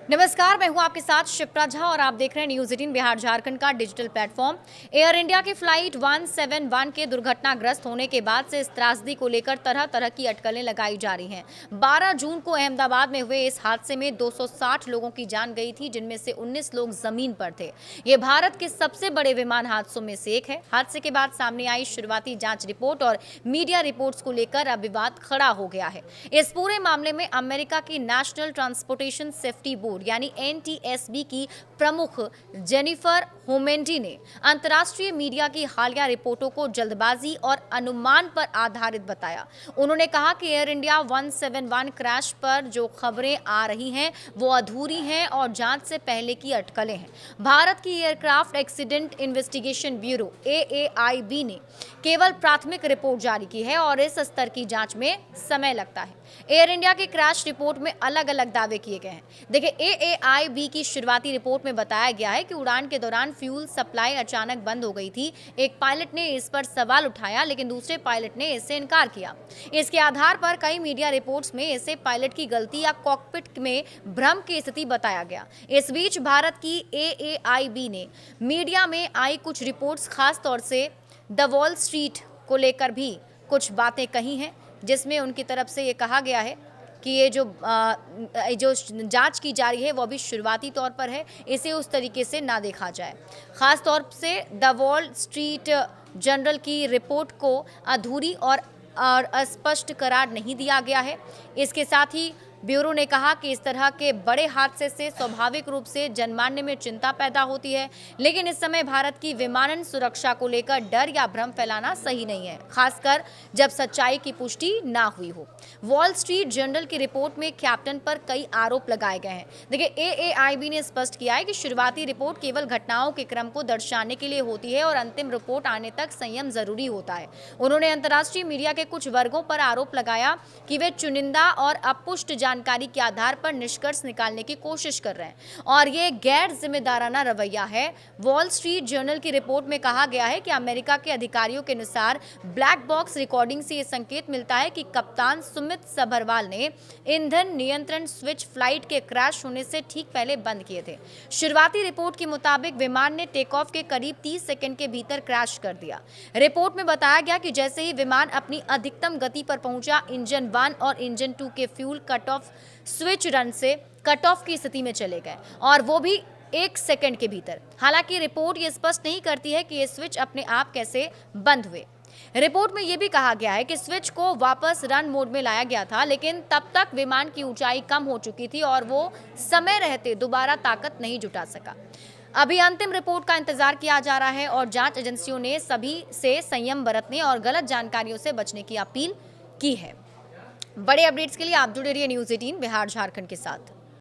नमस्कार, मैं हूं आपके साथ शिप्रा झा और आप देख रहे हैं न्यूज 18 बिहार झारखंड का डिजिटल प्लेटफॉर्म। एयर इंडिया की फ्लाइट 171 के दुर्घटनाग्रस्त होने के बाद से इस त्रासदी को लेकर तरह तरह की अटकलें लगाई जा रही हैं। 12 जून को अहमदाबाद में हुए इस हादसे में 260 लोगों की जान गई थी, जिनमें से 19 लोग जमीन पर थे। ये भारत के सबसे बड़े विमान हादसों में से एक है। हादसे के बाद सामने आई शुरुआती जांच रिपोर्ट और मीडिया रिपोर्ट्स को लेकर अब विवाद खड़ा हो गया है। इस पूरे मामले में अमेरिका की नेशनल ट्रांसपोर्टेशन सेफ्टी बोर्ड यानी NTSB की प्रमुख जेनिफर होमेंडी ने अंतर्राष्ट्रीय मीडिया की हालिया रिपोर्टों को जल्दबाजी और अनुमान पर आधारित बताया। उन्होंने कहा कि एयर इंडिया 171 क्रैश पर जो खबरें आ रही हैं वो अधूरी हैं और जांच से पहले की अटकलें हैं। भारत की aircraft accident investigation bureau AAIB ने केवल प्राथमिक रिपोर्ट जारी की है और इस स्तर की जांच में समय लगता है। एयर इंडिया के क्रैश रिपोर्ट में अलग अलग दावे किए गए हैं। देखिए, AAIB की शुरुआती रिपोर्ट में बताया गया है कि उड़ान के दौरान फ्यूल सप्लाई अचानक बंद हो गई थी। एक पायलट ने इस पर सवाल उठाया, लेकिन दूसरे पायलट ने इससे इनकार किया। इसके आधार पर कई मीडिया रिपोर्ट्स में इसे पायलट की गलती या कॉकपिट में भ्रम की स्थिति बताया गया। इस बीच भारत की AAIB ने मीडिया में आई कुछ रिपोर्ट्स, खास तौर से द वॉल स्ट्रीट को लेकर भी कुछ बातें कही हैं, जिसमें उनकी तरफ से ये कहा गया है कि ये जो जांच की जा रही है वो अभी शुरुआती तौर पर है, इसे उस तरीके से ना देखा जाए। खास तौर से द वॉल स्ट्रीट जर्नल की रिपोर्ट को अधूरी और अस्पष्ट करार नहीं दिया गया है। इसके साथ ही ब्यूरो ने कहा कि इस तरह के बड़े हादसे से स्वाभाविक रूप से जनमानस में चिंता पैदा होती है, लेकिन इस समय भारत की विमानन सुरक्षा को लेकर डर या भ्रम फैलाना सही नहीं है, खासकर जब सच्चाई की पुष्टि ना हुई हो। वॉल स्ट्रीट जर्नल की रिपोर्ट में कैप्टन पर कई आरोप लगाए गए हैं। देखिए, AAIB ने स्पष्ट किया है कि शुरुआती रिपोर्ट केवल घटनाओं के क्रम को दर्शाने के लिए होती है और अंतिम रिपोर्ट आने तक संयम जरूरी होता है। उन्होंने अंतर्राष्ट्रीय मीडिया के कुछ वर्गों पर आरोप लगाया कि वे चुनिंदा और अपुष्ट जानकारी के आधार पर निष्कर्ष निकालने की कोशिश कर रहे हैं और ये गैर जिम्मेदाराना रवैया है। वॉल स्ट्रीट जर्नल की रिपोर्ट में कहा गया है कि अमेरिका के अधिकारियों के अनुसार ब्लैक बॉक्स रिकॉर्डिंग से ये संकेत मिलता है कि कप्तान सुमित सभरवाल ने ईंधन नियंत्रण स्विच फ्लाइट के क्रैश होने से ठीक पहले बंद किए थे। शुरुआती रिपोर्ट के मुताबिक विमान ने टेक ऑफ के करीब 30 सेकंड के भीतर क्रैश कर दिया। रिपोर्ट में बताया गया कि जैसे ही विमान अपनी अधिकतम गति पर पहुंचा, इंजन 1 और इंजन 2 के fuel cut off switch run से कट ऑफ की स्थिति में चले गए और वो भी 1 सेकंड के भीतर। हालांकि रिपोर्ट ये स्पष्ट नहीं करती है कि ये स्विच अपने आप कैसे बंद हुए। रिपोर्ट में यह भी कहा गया है कि स्विच को वापस रन मोड में लाया गया था, लेकिन तब तक विमान की ऊंचाई कम हो चुकी थी और वो समय रहते दोबारा ताकत नहीं जुटा सका। अभी अंतिम रिपोर्ट का इंतजार किया जा रहा है और जांच एजेंसियों ने सभी से संयम बरतने और गलत जानकारियों से बचने की अपील की है। बड़े अपडेट्स के लिए आप जुड़े रहिए न्यूज 18 बिहार झारखंड के साथ।